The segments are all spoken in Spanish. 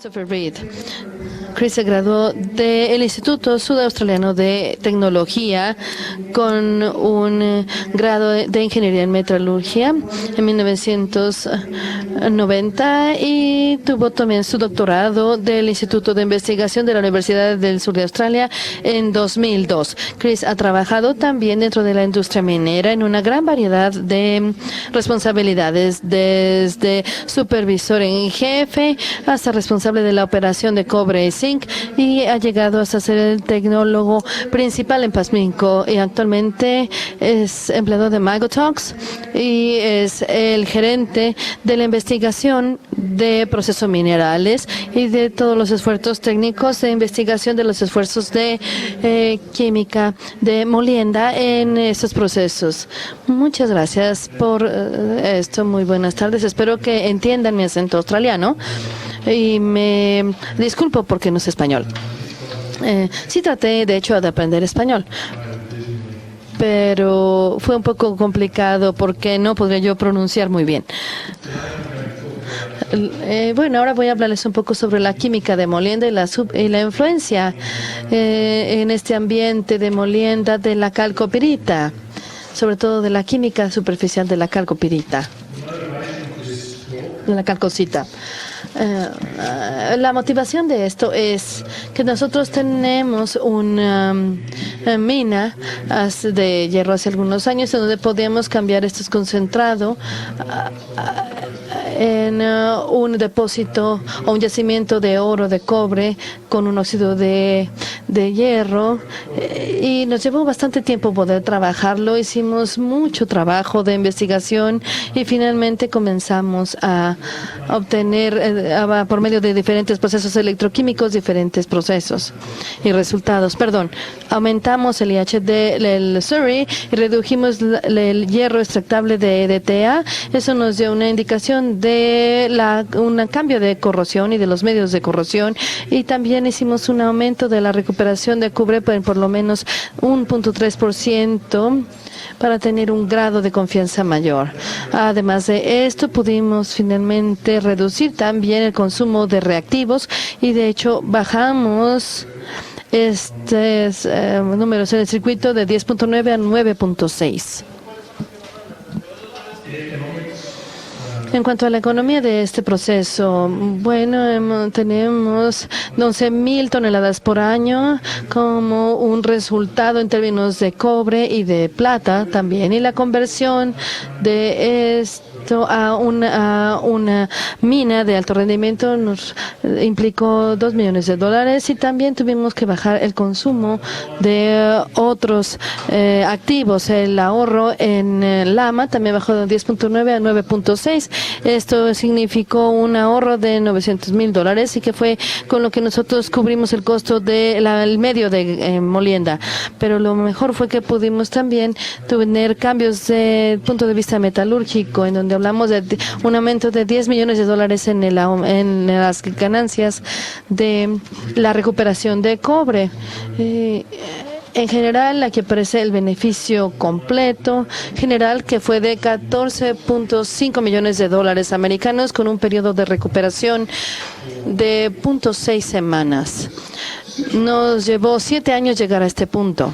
Christopher Reed. Chris se graduó del Instituto Sudaustraliano de Tecnología con un grado de Ingeniería en Metalurgia en 1990 y tuvo también su doctorado del Instituto de Investigación de la Universidad del Sur de Australia en 2002. Chris ha trabajado también dentro de la industria minera en una gran variedad de responsabilidades, desde supervisor en jefe hasta responsable de la operación de cobre y zinc, y ha llegado hasta ser el tecnólogo principal en Pasminco, y actualmente es empleado de Magotox y es el gerente de la investigación de procesos minerales y de todos los esfuerzos técnicos de investigación de los esfuerzos de química de molienda en estos procesos. Muchas gracias por esto. Muy buenas tardes. Espero que entiendan mi acento australiano y me disculpo porque no sé español. Sí traté, de hecho, de aprender español, pero fue un poco complicado porque no podría yo pronunciar muy bien. Bueno, ahora voy a hablarles un poco sobre la química de molienda y la influencia en este ambiente de molienda de la calcopirita, sobre todo de la química superficial de la calcopirita, de la calcosita. La motivación de esto es que nosotros tenemos una mina de hierro hace algunos años en donde podíamos cambiar estos concentrados en un depósito o un yacimiento de oro, de cobre, con un óxido de hierro, y nos llevó bastante tiempo poder trabajarlo. Hicimos mucho trabajo de investigación y finalmente comenzamos a obtener por medio de diferentes procesos electroquímicos, diferentes procesos y resultados. Aumentamos el IH del Surrey y redujimos el hierro extractable de DTA. Eso nos dio una indicación de un cambio de corrosión y de los medios de corrosión, y también hicimos un aumento de la recuperación de cobre por lo menos 1.3% para tener un grado de confianza mayor. Además de esto, pudimos finalmente reducir también el consumo de reactivos y de hecho bajamos números en el circuito de 10.9 a 9.6. En cuanto a la economía de este proceso, bueno, tenemos 11.000 toneladas por año como un resultado en términos de cobre y de plata también, y la conversión de esto a una mina de alto rendimiento nos implicó $2 millones, y también tuvimos que bajar el consumo de otros activos. El ahorro en Lama también bajó de 10.9 a 9.6. Esto significó un ahorro de $900,000 y que fue con lo que nosotros cubrimos el costo del medio de molienda. Pero lo mejor fue que pudimos también tener cambios desde el punto de vista metalúrgico, en donde hablamos de un aumento de $10 millones en las ganancias de la recuperación de cobre. En general, aquí aparece el beneficio completo general, que fue de $14.5 millones americanos, con un periodo de recuperación de 0.6 semanas. Nos llevó 7 años llegar a este punto,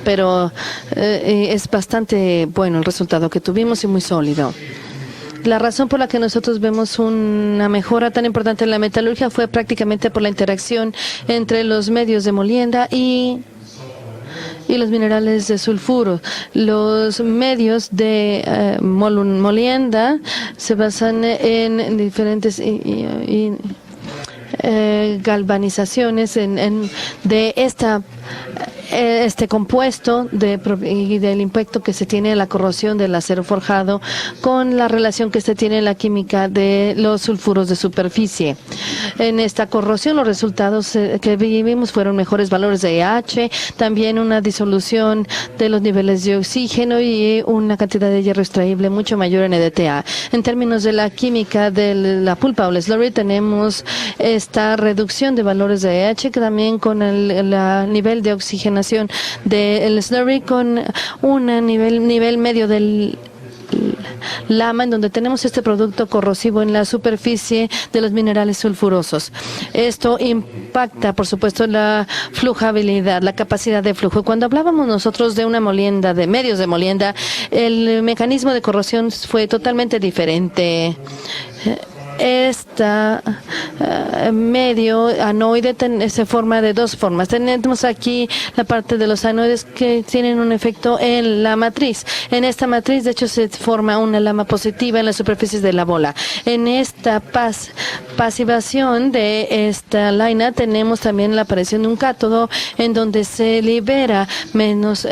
pero es bastante bueno el resultado que tuvimos y muy sólido. La razón por la que nosotros vemos una mejora tan importante en la metalurgia fue prácticamente por la interacción entre los medios de molienda y los minerales de sulfuro. Los medios de molienda se basan en diferentes galvanizaciones de este compuesto y del impacto que se tiene en la corrosión del acero forjado con la relación que se tiene en la química de los sulfuros de superficie. En esta corrosión, los resultados que vimos fueron mejores valores de EH, también una disolución de los niveles de oxígeno y una cantidad de hierro extraíble mucho mayor en EDTA. En términos de la química de la pulpa o el slurry, tenemos esta reducción de valores de EH, que también con el nivel de oxigenación del slurry con un nivel medio del lama, en donde tenemos este producto corrosivo en la superficie de los minerales sulfurosos. Esto impacta, por supuesto, la flujabilidad, la capacidad de flujo. Cuando hablábamos nosotros de una molienda, de medios de molienda, el mecanismo de corrosión fue totalmente diferente. Medio anoide se forma de dos formas. Tenemos aquí la parte de los anoides que tienen un efecto en la matriz. En esta matriz, de hecho, se forma una lama positiva en las superficies de la bola. En esta pasivación de esta laina tenemos también la aparición de un cátodo en donde se libera menos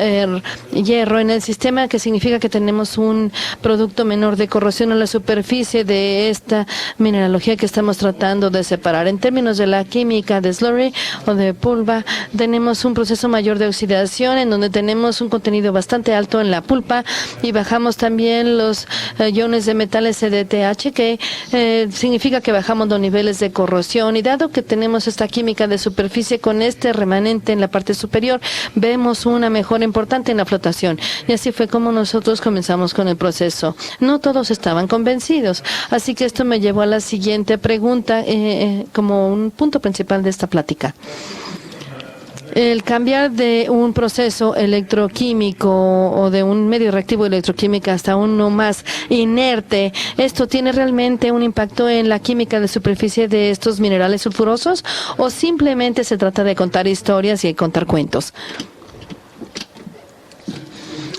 hierro en el sistema, que significa que tenemos un producto menor de corrosión en la superficie de esta mineralogía que estamos tratando de separar. En términos de la química de slurry o de pulpa, tenemos un proceso mayor de oxidación en donde tenemos un contenido bastante alto en la pulpa y bajamos también los iones de metales CDTH, que significa que bajamos los niveles de corrosión, y dado que tenemos esta química de superficie con este remanente en la parte superior, vemos una mejora importante en la flotación. Y así fue como nosotros comenzamos con el proceso. No todos estaban convencidos, así que esto me llevó a la siguiente pregunta como un punto principal de esta plática. El cambiar de un proceso electroquímico o de un medio reactivo electroquímico hasta uno más inerte, ¿esto tiene realmente un impacto en la química de superficie de estos minerales sulfurosos o simplemente se trata de contar historias y contar cuentos?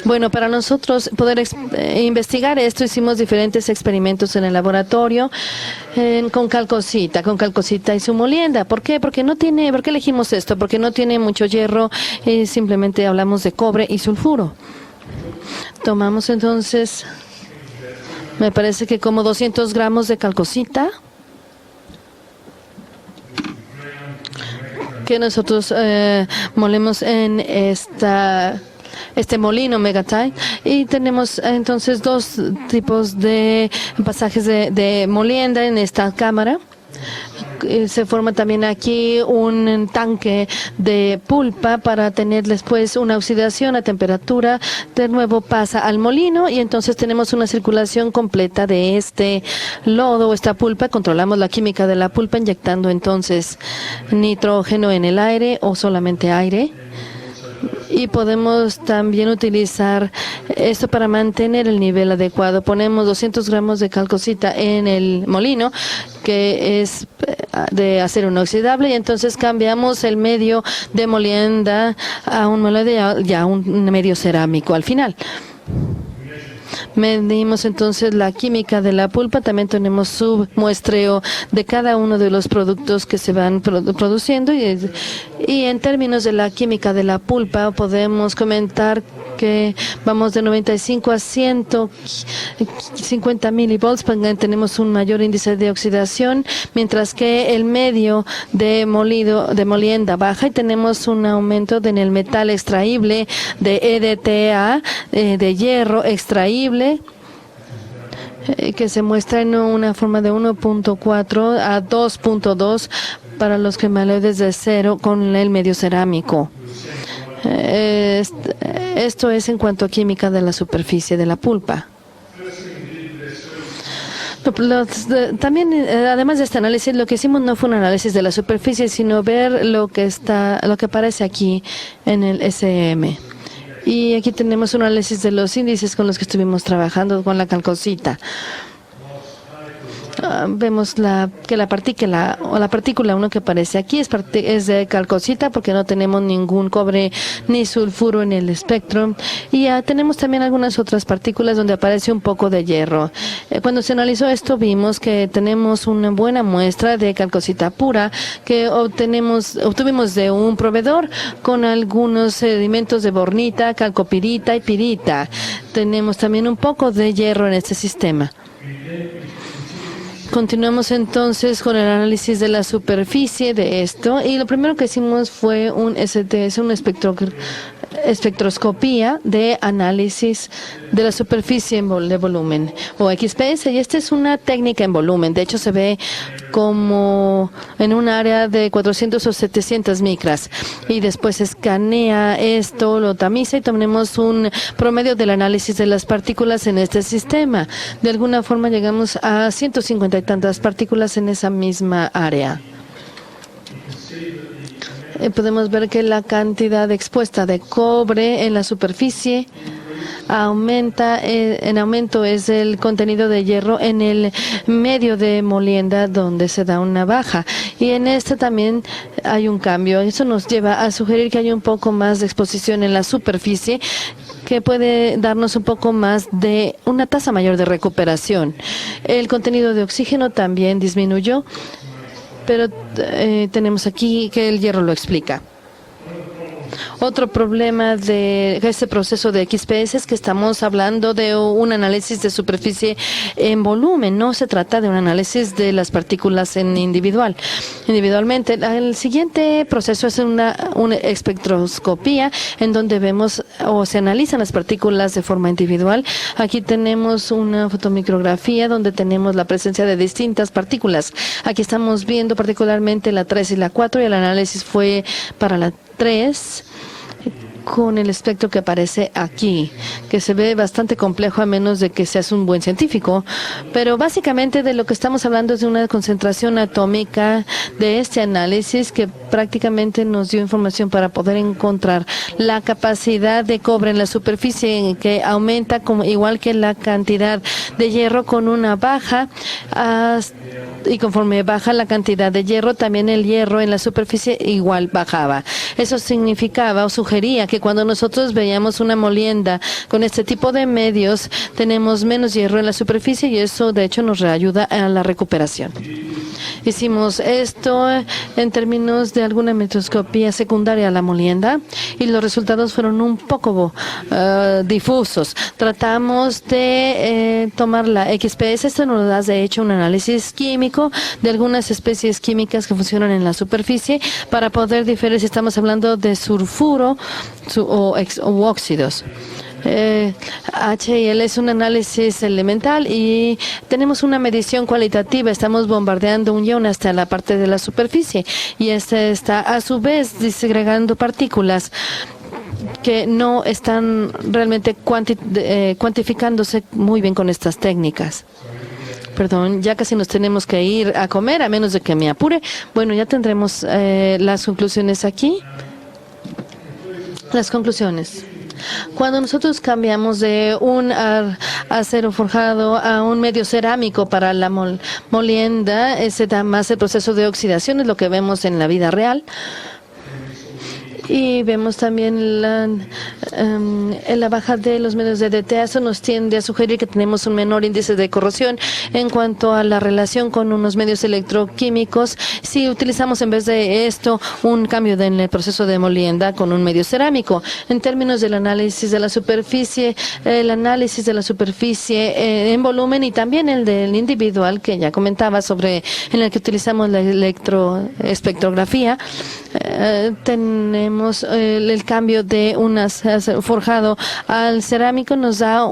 Bueno, para nosotros poder investigar esto, hicimos diferentes experimentos en el laboratorio con calcosita y su molienda. ¿Por qué? ¿Por qué elegimos esto? Porque no tiene mucho hierro y simplemente hablamos de cobre y sulfuro. Tomamos entonces, me parece que como 200 gramos de calcosita, que nosotros molemos en este molino Megatite, y tenemos entonces dos tipos de pasajes de molienda en esta cámara. Se forma también aquí un tanque de pulpa para tener después una oxidación a temperatura. De nuevo pasa al molino y entonces tenemos una circulación completa de este lodo o esta pulpa. Controlamos la química de la pulpa inyectando entonces nitrógeno en el aire o solamente aire. Y podemos también utilizar esto para mantener el nivel adecuado. Ponemos 200 gramos de calcosita en el molino, que es de acero inoxidable, y entonces cambiamos el medio de molienda a un medio cerámico al final. Medimos entonces la química de la pulpa, también tenemos su muestreo de cada uno de los productos que se van produciendo y en términos de la química de la pulpa podemos comentar que vamos de 95 a 150 milivolts, tenemos un mayor índice de oxidación, mientras que el medio de molienda baja y tenemos un aumento en el metal extraíble de EDTA, de hierro extraíble, que se muestra en una forma de 1.4 a 2.2 para los cremaloides de acero con el medio cerámico. Esto es en cuanto a química de la superficie de la pulpa. También, además de este análisis, lo que hicimos no fue un análisis de la superficie, sino ver lo que aparece aquí en el SM. Y aquí tenemos un análisis de los índices con los que estuvimos trabajando con la calcosita. Vemos que la partícula 1 que aparece aquí es de calcosita porque no tenemos ningún cobre ni sulfuro en el espectro, y tenemos también algunas otras partículas donde aparece un poco de hierro. Cuando se analizó esto vimos que tenemos una buena muestra de calcosita pura que obtuvimos de un proveedor con algunos sedimentos de bornita, calcopirita y pirita. Tenemos también un poco de hierro en este sistema. Continuamos entonces con el análisis de la superficie de esto, y lo primero que hicimos fue un STS, un espectroscopía de análisis de la superficie de volumen, o XPS, y esta es una técnica en volumen. De hecho, se ve como en un área de 400 o 700 micras, y después escanea esto, lo tamiza y tenemos un promedio del análisis de las partículas en este sistema. De alguna forma llegamos a 150 y tantas partículas en esa misma área. Podemos ver que la cantidad expuesta de cobre en la superficie aumenta. En aumento es el contenido de hierro en el medio de molienda, donde se da una baja. Y en este también hay un cambio. Eso nos lleva a sugerir que hay un poco más de exposición en la superficie, que puede darnos un poco más de una tasa mayor de recuperación. El contenido de oxígeno también disminuyó, pero tenemos aquí que el hierro lo explica. Otro problema de este proceso de XPS es que estamos hablando de un análisis de superficie en volumen. No se trata de un análisis de las partículas individualmente. El siguiente proceso es una espectroscopía, en donde vemos o se analizan las partículas de forma individual. Aquí tenemos una fotomicrografía donde tenemos la presencia de distintas partículas. Aquí estamos viendo particularmente la 3 y la 4, y el análisis fue para la 3 con el espectro que aparece aquí, que se ve bastante complejo a menos de que seas un buen científico, pero básicamente de lo que estamos hablando es de una concentración atómica de este análisis que prácticamente nos dio información para poder encontrar la capacidad de cobre en la superficie, que aumenta igual que la cantidad de hierro con una baja, y conforme baja la cantidad de hierro, también el hierro en la superficie igual bajaba. Eso significaba o sugería que cuando nosotros veíamos una molienda con este tipo de medios, tenemos menos hierro en la superficie, y eso de hecho nos ayuda a la recuperación. Hicimos esto en términos de alguna microscopía secundaria a la molienda, y los resultados fueron un poco difusos. Tratamos de tomar la XPS. Esto nos da de hecho un análisis químico de algunas especies químicas que funcionan en la superficie para poder diferenciar si estamos hablando de sulfuro o óxidos. HL es un análisis elemental y tenemos una medición cualitativa. Estamos bombardeando un ion hasta la parte de la superficie, y este está a su vez disgregando partículas que no están realmente cuantificándose muy bien con estas técnicas. Perdón, ya casi nos tenemos que ir a comer, a menos de que me apure. Bueno, ya tendremos las conclusiones aquí. Las conclusiones. Cuando nosotros cambiamos de un acero forjado a un medio cerámico para la molienda, se da más el proceso de oxidación, es lo que vemos en la vida real. Y vemos también la baja de los medios de DT. Eso nos tiende a sugerir que tenemos un menor índice de corrosión en cuanto a la relación con unos medios electroquímicos. Si utilizamos en vez de esto un cambio en el proceso de molienda con un medio cerámico. En términos del análisis de la superficie, en volumen, y también el del individual que ya comentaba sobre, en el que utilizamos la electroespectrografía, tenemos el cambio de un forjado al cerámico, nos da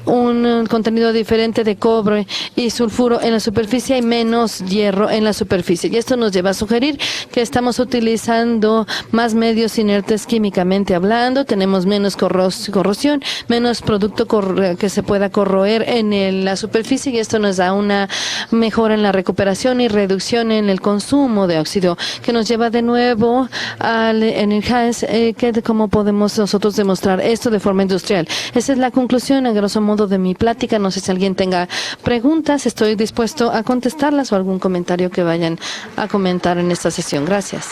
un contenido diferente de cobre y sulfuro en la superficie y menos hierro en la superficie. Y esto nos lleva a sugerir que estamos utilizando más medios inertes químicamente hablando, tenemos menos corrosión, menos producto que se pueda corroer en la superficie, y esto nos da una mejora en la recuperación y reducción en el consumo de óxido, que nos lleva de nuevo al Enhance, cómo podemos nosotros demostrar esto de forma industrial. Esa es la conclusión a grosso modo de mi plática. No sé si alguien tenga preguntas, estoy dispuesto a contestarlas, o algún comentario que vayan a comentar en esta sesión. Gracias.